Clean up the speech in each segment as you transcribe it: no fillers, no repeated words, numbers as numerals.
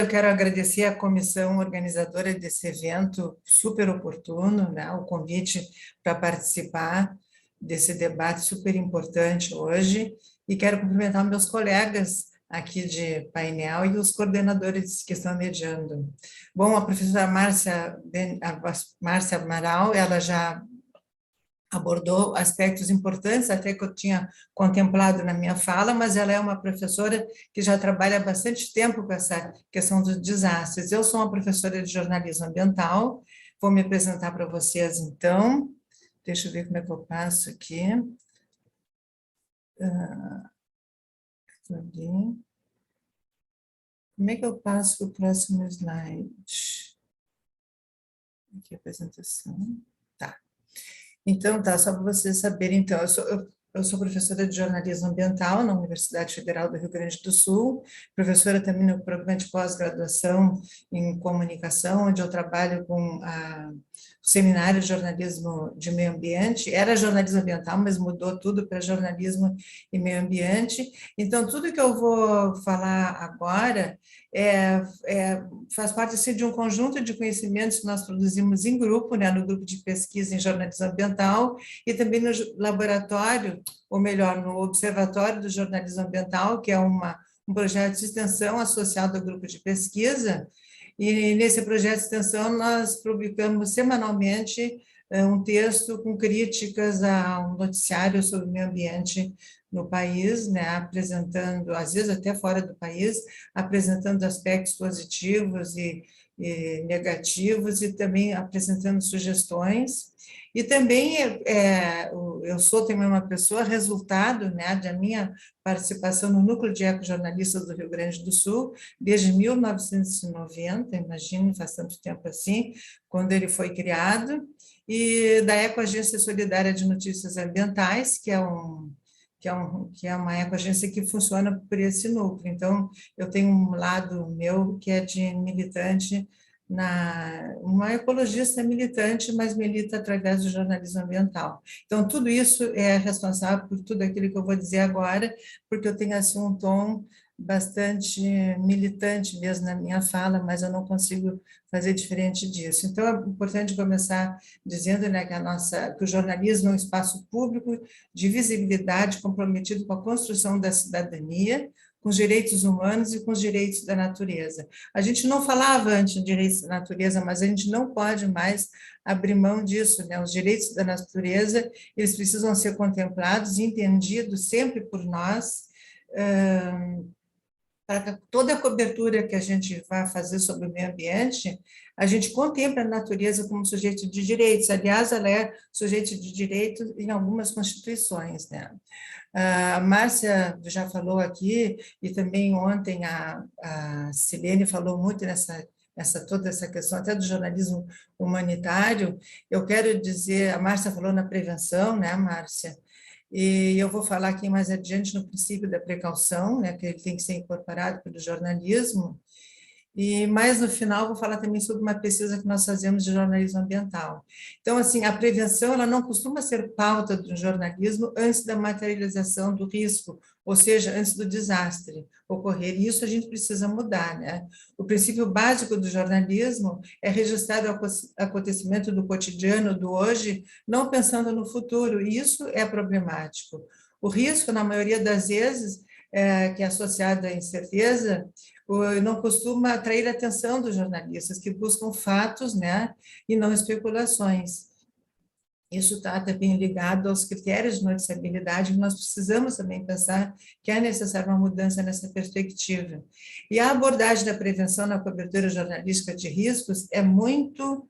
quero agradecer à comissão organizadora desse evento super oportuno, né, o convite para participar desse debate super importante hoje, e quero cumprimentar meus colegas aqui de painel e os coordenadores que estão mediando. Bom, a professora Márcia Amaral, ela já abordou aspectos importantes, até que eu tinha contemplado na minha fala, mas ela é uma professora que já trabalha há bastante tempo com essa questão dos desastres. Eu sou uma professora de jornalismo ambiental, vou me apresentar para vocês, então. Deixa eu ver como é que eu passo aqui. Como é que eu passo para o próximo slide? Aqui a apresentação. Tá. Então, tá, só para vocês saberem, então, eu sou professora de jornalismo ambiental na Universidade Federal do Rio Grande do Sul, professora também no programa de pós-graduação em comunicação, onde eu trabalho com o seminário de jornalismo de meio ambiente. Era jornalismo ambiental, mas mudou tudo para jornalismo e meio ambiente. Então, tudo que eu vou falar agora faz parte assim, de um conjunto de conhecimentos que nós produzimos em grupo, né, no grupo de pesquisa em jornalismo ambiental, e também no laboratório, ou melhor, no Observatório do Jornalismo Ambiental, que é um projeto de extensão associado ao grupo de pesquisa, e nesse projeto de extensão nós publicamos semanalmente um texto com críticas a um noticiário sobre o meio ambiente no país, né, apresentando, às vezes até fora do país, apresentando aspectos positivos e negativos e também apresentando sugestões. E também eu sou também uma pessoa resultado, né, da minha participação no Núcleo de Ecojornalistas do Rio Grande do Sul, desde 1990, imagine, faz tanto tempo assim, quando ele foi criado, e da Ecoagência Solidária de Notícias Ambientais, que é uma ecoagência que funciona por esse núcleo. Então, eu tenho um lado meu que é de militante, uma ecologista militante, mas milita através do jornalismo ambiental. Então, tudo isso é responsável por tudo aquilo que eu vou dizer agora, porque eu tenho assim um tom bastante militante mesmo na minha fala, mas eu não consigo fazer diferente disso. Então, é importante começar dizendo, né, que o jornalismo é um espaço público de visibilidade comprometido com a construção da cidadania, com os direitos humanos e com os direitos da natureza. A gente não falava antes de direitos da natureza, mas a gente não pode mais abrir mão disso, né? Os direitos da natureza, eles precisam ser contemplados e entendidos sempre por nós, para toda a cobertura que a gente vai fazer sobre o meio ambiente, a gente contempla a natureza como sujeito de direitos. Aliás, ela é sujeito de direitos em algumas constituições, né? A Márcia já falou aqui, e também ontem a Silene falou muito toda essa questão, até do jornalismo humanitário. Eu quero dizer, a Márcia falou na prevenção, né, Márcia? E eu vou falar aqui mais adiante no princípio da precaução, né, que ele tem que ser incorporado pelo jornalismo, e mais no final vou falar também sobre uma pesquisa que nós fazemos de jornalismo ambiental. Então, assim, a prevenção, ela não costuma ser pauta do jornalismo antes da materialização do risco, ou seja, antes do desastre ocorrer, e isso a gente precisa mudar, né? O princípio básico do jornalismo é registrar o acontecimento do cotidiano, do hoje, não pensando no futuro, e isso é problemático. O risco, na maioria das vezes, que é associado à incerteza, não costuma atrair a atenção dos jornalistas, que buscam fatos, né, e não especulações. Isso está também ligado aos critérios de noticiabilidade, que nós precisamos também pensar que é necessária uma mudança nessa perspectiva. E a abordagem da prevenção na cobertura jornalística de riscos é muito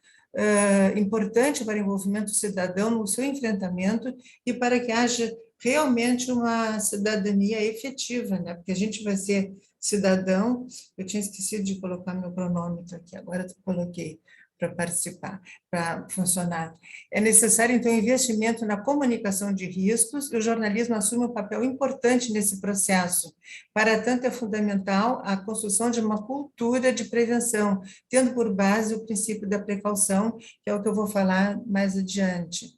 importante para o envolvimento do cidadão no seu enfrentamento e para que haja realmente uma cidadania efetiva, né? Porque a gente vai ser cidadão, eu tinha esquecido de colocar meu cronômetro aqui, agora eu coloquei para participar, para funcionar. É necessário, então, investimento na comunicação de riscos, e o jornalismo assume um papel importante nesse processo. Para tanto, é fundamental a construção de uma cultura de prevenção, tendo por base o princípio da precaução, que é o que eu vou falar mais adiante,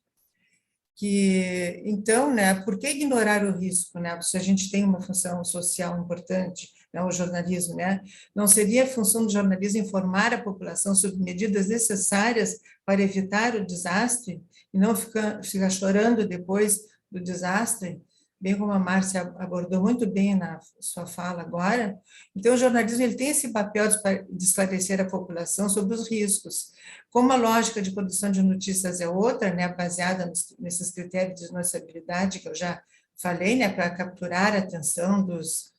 que, então, né, por que ignorar o risco, né? Se a gente tem uma função social importante, né, o jornalismo, né? Não seria a função do jornalismo informar a população sobre medidas necessárias para evitar o desastre e não ficar chorando depois do desastre, bem como a Márcia abordou muito bem na sua fala agora. Então, o jornalismo ele tem esse papel de esclarecer a população sobre os riscos. Como a lógica de produção de notícias é outra, né, baseada nesses critérios de noticiabilidade que eu já falei, né, para capturar a atenção dos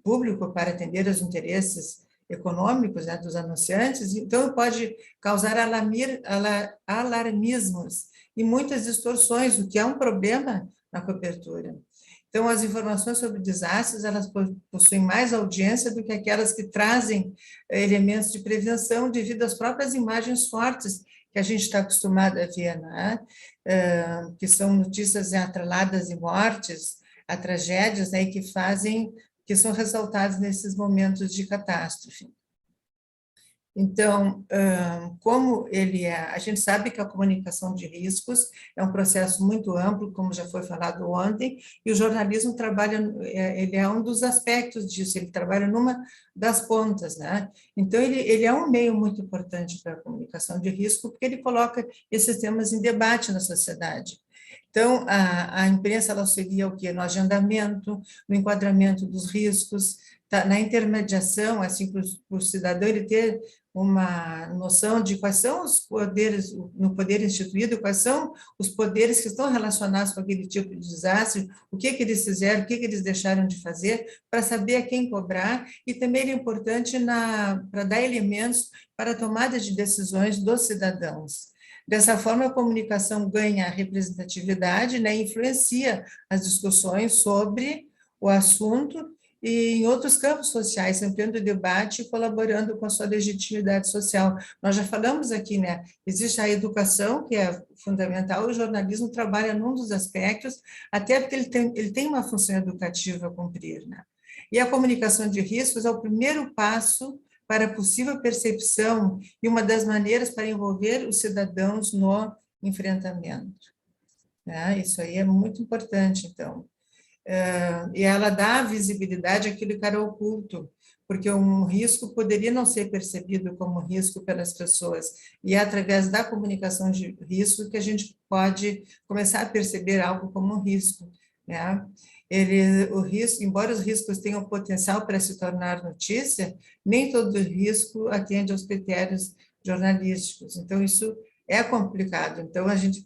público para atender aos interesses econômicos, né, dos anunciantes, então pode causar alarmismos e muitas distorções, o que é um problema na cobertura. Então, as informações sobre desastres, elas possuem mais audiência do que aquelas que trazem elementos de prevenção devido às próprias imagens fortes que a gente está acostumado a ver, né? Que são notícias atreladas em mortes, a tragédias, né? Que são ressaltadas nesses momentos de catástrofe. Então, como ele é, a gente sabe que a comunicação de riscos é um processo muito amplo, como já foi falado ontem, e o jornalismo trabalha, ele é um dos aspectos disso, ele trabalha numa das pontas, né? Então, ele é um meio muito importante para a comunicação de risco, porque ele coloca esses temas em debate na sociedade. Então, a imprensa, ela auxilia o quê? No agendamento, no enquadramento dos riscos, na intermediação, assim, para o cidadão ele ter uma noção de quais são os poderes, no poder instituído, quais são os poderes que estão relacionados com aquele tipo de desastre, o que eles fizeram, o que eles deixaram de fazer, para saber a quem cobrar, e também ele é importante para dar elementos para a tomada de decisões dos cidadãos. Dessa forma, a comunicação ganha representatividade, né, influencia as discussões sobre o assunto e em outros campos sociais, ampliando o debate e colaborando com a sua legitimidade social. Nós já falamos aqui, né? Existe a educação, que é fundamental, e o jornalismo trabalha num dos aspectos, até porque ele tem uma função educativa a cumprir, né? E a comunicação de riscos é o primeiro passo para a possível percepção e uma das maneiras para envolver os cidadãos no enfrentamento, né? Isso aí é muito importante, então. E ela dá visibilidade àquilo que era oculto, porque um risco poderia não ser percebido como risco pelas pessoas, e é através da comunicação de risco que a gente pode começar a perceber algo como um risco, né? O risco, embora os riscos tenham potencial para se tornar notícia, nem todo risco atende aos critérios jornalísticos, então isso é complicado. Então, a gente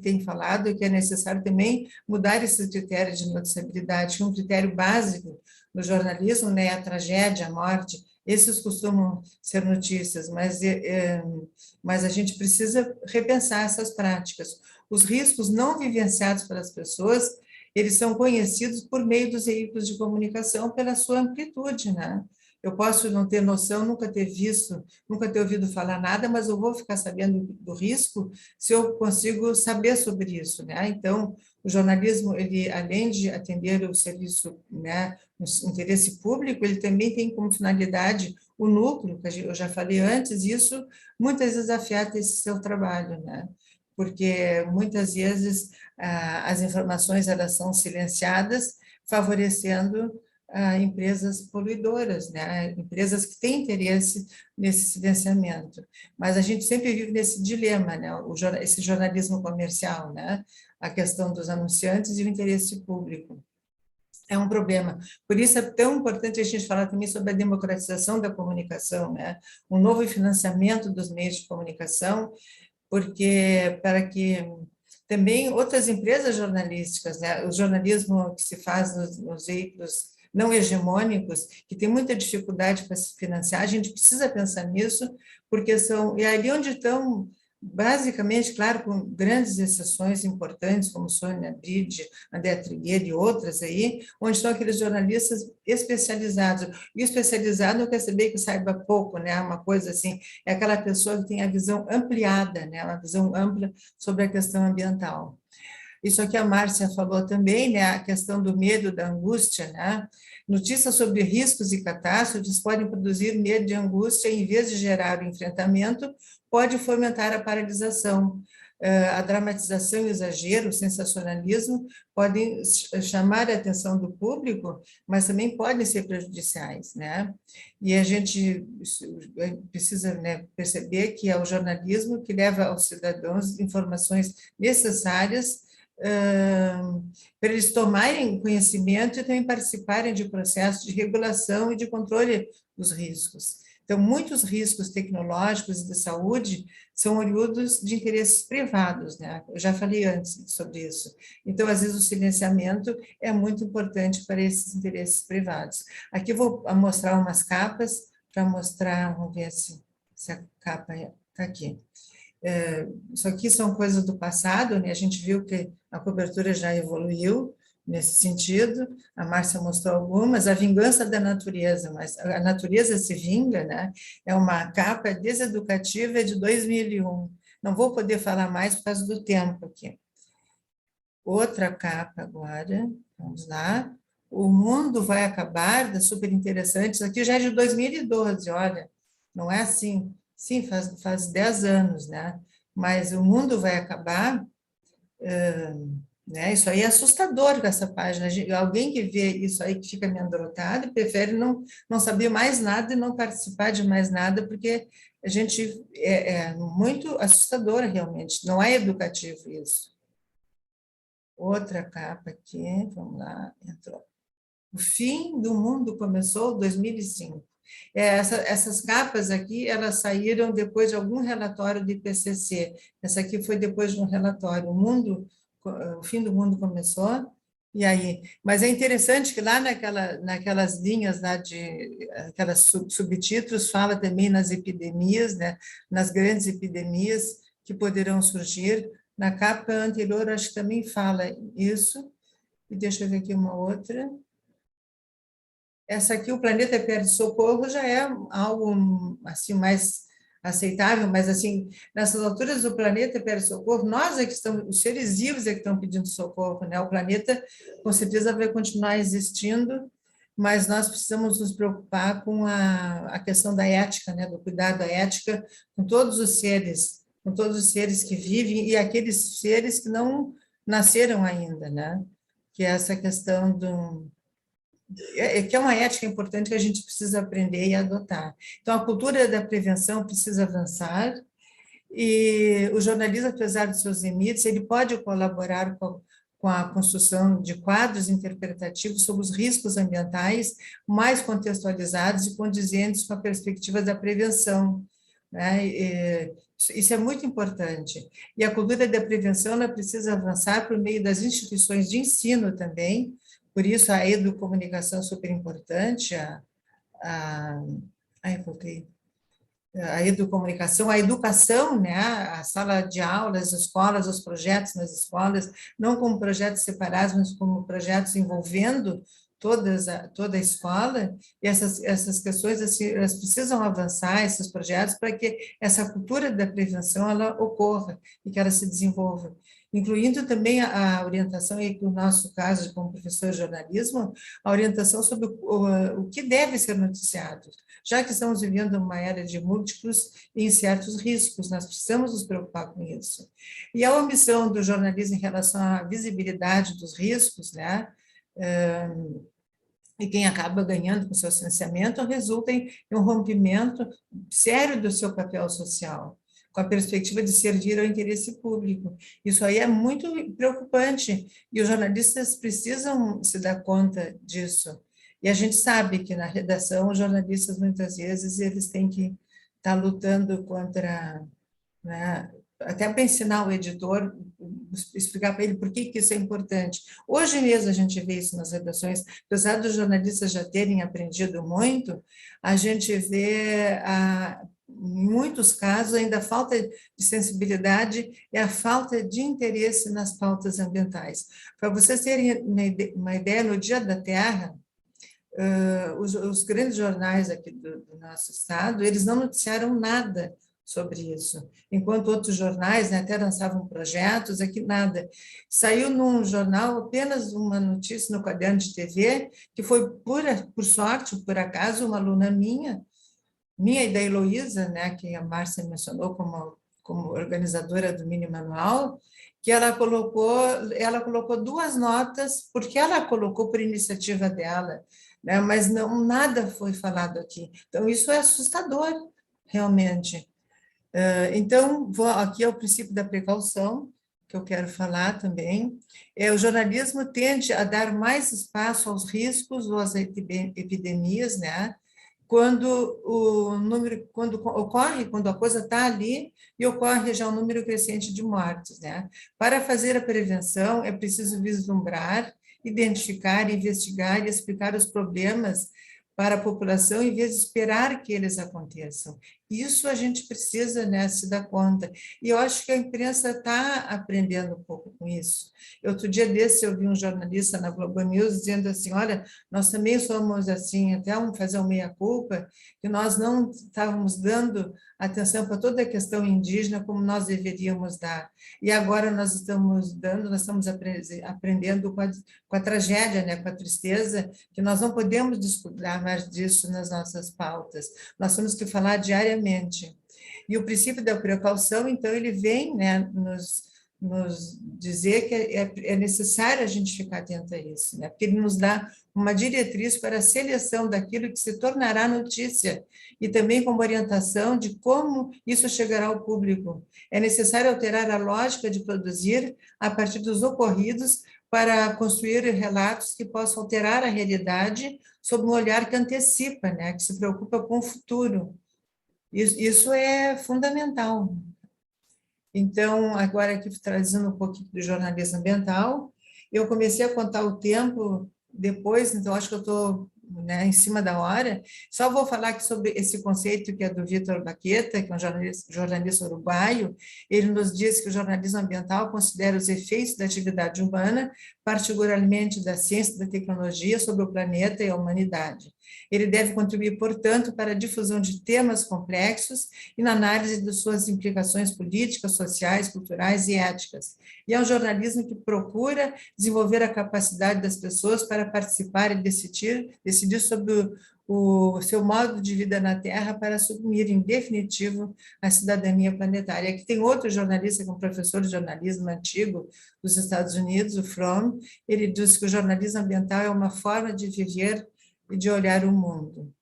tem falado que é necessário também mudar esses critérios de noticiabilidade, que um critério básico no jornalismo, né, a tragédia, a morte, esses costumam ser notícias, mas a gente precisa repensar essas práticas. Os riscos não vivenciados pelas pessoas, eles são conhecidos por meio dos veículos de comunicação pela sua amplitude, né? Eu posso não ter noção, nunca ter visto, nunca ter ouvido falar nada, mas eu vou ficar sabendo do risco se eu consigo saber sobre isso, né? Então, o jornalismo, ele, além de atender o serviço, né, o interesse público, ele também tem como finalidade o núcleo, que eu já falei antes, e isso muitas vezes afeta esse seu trabalho, né? Porque muitas vezes as informações elas são silenciadas, favorecendo empresas poluidoras, né? Empresas que têm interesse nesse silenciamento. Mas a gente sempre vive nesse dilema, né? Esse jornalismo comercial, né? A questão dos anunciantes e o interesse público. É um problema. Por isso é tão importante a gente falar também sobre a democratização da comunicação, né? Um novo financiamento dos meios de comunicação, porque para que também outras empresas jornalísticas, né? O jornalismo que se faz nos veículos não hegemônicos, que tem muita dificuldade para se financiar, a gente precisa pensar nisso, porque são, e ali onde estão, basicamente, claro, com grandes exceções importantes, como Sônia Bride, André Trigueiro e outras aí, onde estão aqueles jornalistas especializados. E o especializado não quer saber que saiba pouco, né? Uma coisa assim, é aquela pessoa que tem a visão ampliada, né? Uma visão ampla sobre a questão ambiental. Isso aqui a Márcia falou também, né, a questão do medo, da angústia, né? Notícias sobre riscos e catástrofes podem produzir medo e angústia, em vez de gerar o enfrentamento, pode fomentar a paralisação. A dramatização e o exagero, o sensacionalismo, podem chamar a atenção do público, mas também podem ser prejudiciais, né? E a gente precisa, né, perceber que é o jornalismo que leva aos cidadãos informações necessárias para eles tomarem conhecimento e também participarem de processos de regulação e de controle dos riscos. Então, muitos riscos tecnológicos e de saúde são oriundos de interesses privados, né? Eu já falei antes sobre isso. Então, às vezes, o silenciamento é muito importante para esses interesses privados. Aqui eu vou mostrar umas capas para mostrar, vamos ver se a capa está aqui. Isso aqui são coisas do passado, né? A gente viu que a cobertura já evoluiu nesse sentido, a Márcia mostrou algumas, a vingança da natureza, mas a natureza se vinga, né? É uma capa deseducativa de 2001. Não vou poder falar mais por causa do tempo aqui. Outra capa agora, vamos lá. O mundo vai acabar, da super interessante, isso aqui já é de 2012, olha, não é assim, sim, faz 10 anos, né? Mas o mundo vai acabar, né? Isso aí é assustador com essa página. Alguém que vê isso aí que fica amedrontado prefere não saber mais nada e não participar de mais nada, porque a gente é muito assustador realmente, não é educativo isso. Outra capa aqui, vamos lá, entrou. O fim do mundo começou em 2005. Essas capas aqui, elas saíram depois de algum relatório do IPCC. Essa aqui foi depois de um relatório. O fim do mundo começou, e aí? Mas é interessante que lá naquelas linhas lá aquelas subtítulos, fala também nas epidemias, né? Nas grandes epidemias que poderão surgir. Na capa anterior, acho que também fala isso. E deixa eu ver aqui uma outra. Essa aqui, o planeta perde socorro, já é algo assim mais aceitável, mas assim, nessas alturas do planeta perde socorro, nós é que estamos, os seres vivos é que estão pedindo socorro, né? O planeta com certeza vai continuar existindo, mas nós precisamos nos preocupar com a questão da ética, né? Do cuidado da ética com todos os seres que vivem e aqueles seres que não nasceram ainda, né? Que é essa questão que é uma ética importante que a gente precisa aprender e adotar. Então, a cultura da prevenção precisa avançar, e o jornalismo, apesar dos seus limites, ele pode colaborar com a construção de quadros interpretativos sobre os riscos ambientais mais contextualizados e condizentes com a perspectiva da prevenção, né? Isso é muito importante. E a cultura da prevenção ela precisa avançar por meio das instituições de ensino também, por isso a educomunicação é super importante, voltei. A educomunicação, a educação, né? A sala de aula, as escolas, os projetos nas escolas, não como projetos separados, mas como projetos envolvendo toda a escola, e essas questões assim, elas precisam avançar, esses projetos, para que essa cultura da prevenção ela ocorra e que ela se desenvolva, incluindo também a orientação, e no nosso caso, como professor de jornalismo, a orientação sobre o que deve ser noticiado, já que estamos vivendo uma era de múltiplos e incertos riscos, nós precisamos nos preocupar com isso. E a omissão do jornalismo em relação à visibilidade dos riscos, né? E quem acaba ganhando com seu silenciamento resulta em um rompimento sério do seu papel social, com a perspectiva de servir ao interesse público. Isso aí é muito preocupante, e os jornalistas precisam se dar conta disso. E a gente sabe que na redação, os jornalistas, muitas vezes, eles têm que estar lutando contra, né, até para ensinar o editor, explicar para ele por que isso é importante. Hoje mesmo a gente vê isso nas redações, apesar dos jornalistas já terem aprendido muito, a gente vê, em muitos casos, ainda a falta de sensibilidade e a falta de interesse nas pautas ambientais. Para vocês terem uma ideia, no Dia da Terra, os grandes jornais aqui do nosso estado, eles não noticiaram nada sobre isso, enquanto outros jornais, né, até lançavam projetos, aqui nada. Saiu num jornal apenas uma notícia no caderno de TV, que foi, por sorte, por acaso, uma aluna minha e da Heloísa, né, que a Márcia mencionou como como organizadora do mini manual, que ela colocou 2 notas, porque ela colocou por iniciativa dela, né? Mas não, nada foi falado aqui. Então, isso é assustador, realmente. Então, aqui é o princípio da precaução, que eu quero falar também. O jornalismo tende a dar mais espaço aos riscos ou às epidemias, né? Quando a coisa está ali e ocorre já um número crescente de mortes, né? Para fazer a prevenção, é preciso vislumbrar, identificar, investigar e explicar os problemas para a população, em vez de esperar que eles aconteçam. Isso a gente precisa, né, se dar conta. E eu acho que a imprensa está aprendendo um pouco com isso. Outro dia desse eu vi um jornalista na Globo News dizendo assim, olha, nós também somos assim, até fazer um meia-culpa, que nós não estávamos dando atenção para toda a questão indígena como nós deveríamos dar. E agora nós estamos aprendendo com a tragédia, né, com a tristeza, que nós não podemos discutir mais disso nas nossas pautas. Nós temos que falar diariamente. E o princípio da precaução, então, ele vem, né, nos dizer que é necessário a gente ficar atento a isso, né? Porque ele nos dá uma diretriz para a seleção daquilo que se tornará notícia e também como orientação de como isso chegará ao público. É necessário alterar a lógica de produzir a partir dos ocorridos para construir relatos que possam alterar a realidade sob um olhar que antecipa, né? Que se preocupa com o futuro. Isso é fundamental. Então, agora aqui trazendo um pouquinho do jornalismo ambiental, eu comecei a contar o tempo depois, então acho que eu estou, né, em cima da hora. Só vou falar aqui sobre esse conceito que é do Vítor Baqueta, que é um jornalista uruguaio. Ele nos diz que o jornalismo ambiental considera os efeitos da atividade humana, particularmente da ciência e da tecnologia, sobre o planeta e a humanidade. Ele deve contribuir, portanto, para a difusão de temas complexos e na análise de suas implicações políticas, sociais, culturais e éticas. E é um jornalismo que procura desenvolver a capacidade das pessoas para participar e decidir sobre o seu modo de vida na Terra para assumir, em definitivo, a cidadania planetária. Aqui tem outro jornalista, que é um professor de jornalismo antigo dos Estados Unidos, o Fromm. Ele diz que o jornalismo ambiental é uma forma de viver e de olhar o mundo.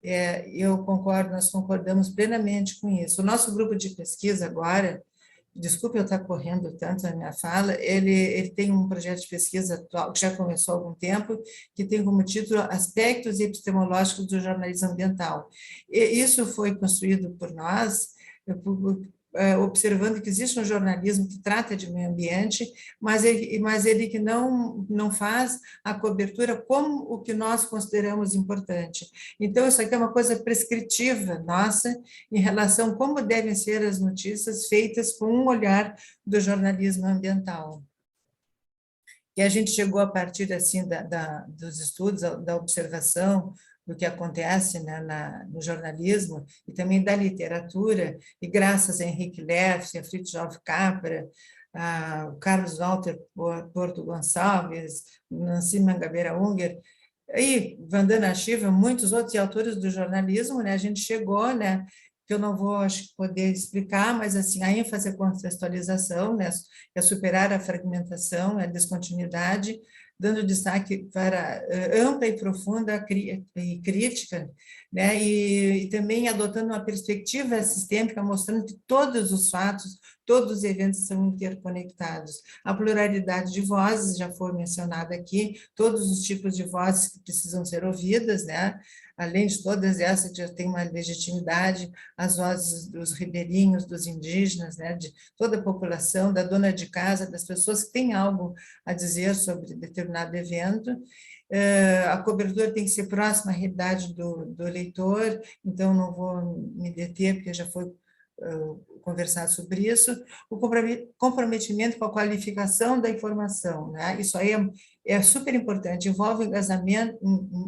Eu concordo, nós concordamos plenamente com isso. O nosso grupo de pesquisa agora, desculpe eu estar correndo tanto na minha fala, ele tem um projeto de pesquisa atual, que já começou há algum tempo, que tem como título Aspectos Epistemológicos do Jornalismo Ambiental. E isso foi construído por nós, observando que existe um jornalismo que trata de meio ambiente, mas ele que não faz a cobertura como o que nós consideramos importante. Então, isso aqui é uma coisa prescritiva nossa em relação a como devem ser as notícias feitas com um olhar do jornalismo ambiental. E a gente chegou a partir assim dos estudos, da observação do que acontece, né, no jornalismo e também da literatura, e graças a Henrique Lerf, a Fritjof Capra, a Carlos Walter Porto Gonçalves, Nancy Mangabeira Unger, e Vandana Shiva, muitos outros autores do jornalismo, né, a gente chegou, né, que eu não vou, acho, poder explicar, mas assim, a ênfase é a contextualização, né, é superar a fragmentação, a descontinuidade, dando destaque para ampla e profunda e crítica, né, e também adotando uma perspectiva sistêmica, mostrando que todos os fatos, todos os eventos são interconectados. A pluralidade de vozes já foi mencionada aqui, todos os tipos de vozes que precisam ser ouvidas, né, além de todas essas, já tem uma legitimidade, as vozes dos ribeirinhos, dos indígenas, né, de toda a população, da dona de casa, das pessoas que têm algo a dizer sobre determinado evento. A cobertura tem que ser próxima à realidade do leitor, então não vou me deter, porque já foi conversar sobre isso. O comprometimento com a qualificação da informação, né? Isso aí é super importante, envolve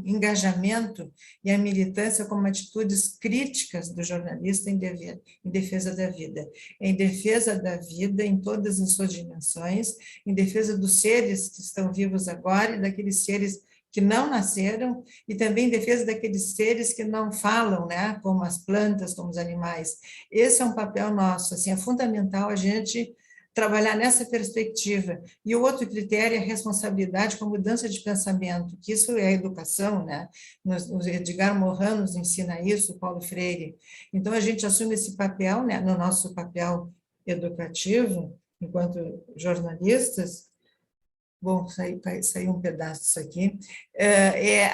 engajamento e a militância como atitudes críticas do jornalista em defesa da vida. Em defesa da vida em todas as suas dimensões, em defesa dos seres que estão vivos agora e daqueles seres que não nasceram, e também em defesa daqueles seres que não falam, né, como as plantas, como os animais. Esse é um papel nosso, assim, é fundamental a gente trabalhar nessa perspectiva. E o outro critério é a responsabilidade com a mudança de pensamento, que isso é a educação, né? O Edgar Morin nos ensina isso, o Paulo Freire. Então, a gente assume esse papel, né, no nosso papel educativo, enquanto jornalistas. Bom, saiu um pedaço disso aqui.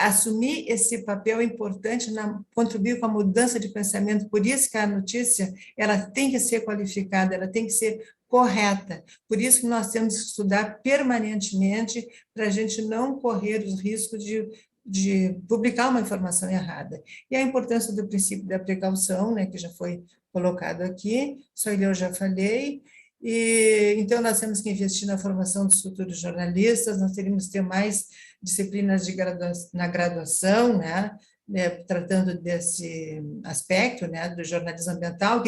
Assumir esse papel importante, contribuir com a mudança de pensamento. Por isso que a notícia ela tem que ser qualificada, ela tem que ser correta. Por isso que nós temos que estudar permanentemente para a gente não correr os riscos de publicar uma informação errada. E a importância do princípio da precaução, né, que já foi colocado aqui, só eu já falei. E, então, nós temos que investir na formação dos futuros jornalistas, nós teríamos que ter mais disciplinas na graduação, tratando desse aspecto, né, do jornalismo ambiental,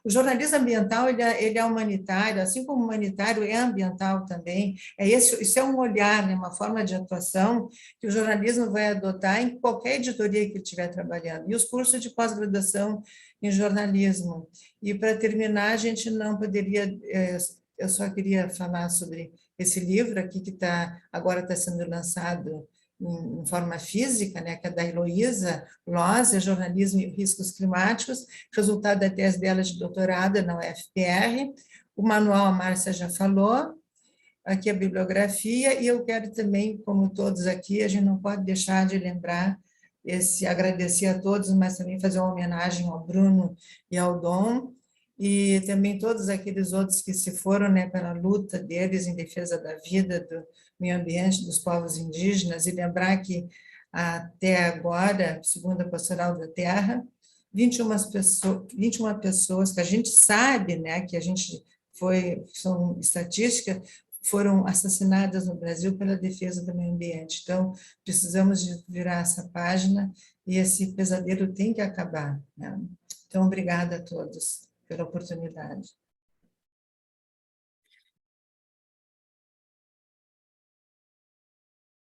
o jornalismo ambiental ele é humanitário, assim como o humanitário é ambiental também, isso é um olhar, né, uma forma de atuação que o jornalismo vai adotar em qualquer editoria que ele estiver trabalhando, e os cursos de pós-graduação em jornalismo. E, para terminar, a gente não poderia... Eu só queria falar sobre esse livro aqui, que agora está sendo lançado em forma física, né, que é da Heloísa Loz, Jornalismo e Riscos Climáticos, resultado da tese dela de doutorado na UFPR. O manual a Márcia já falou, aqui a bibliografia, e eu quero também, como todos aqui, a gente não pode deixar de lembrar agradecer a todos, mas também fazer uma homenagem ao Bruno e ao Dom, e também todos aqueles outros que se foram, né, pela luta deles em defesa da vida, do meio ambiente, dos povos indígenas, e lembrar que até agora, segundo a Pastoral da Terra, 21 pessoas que a gente sabe, né, que a gente são estatísticas, foram assassinadas no Brasil pela defesa do meio ambiente. Então, precisamos de virar essa página e esse pesadelo tem que acabar, né? Então, obrigada a todos pela oportunidade.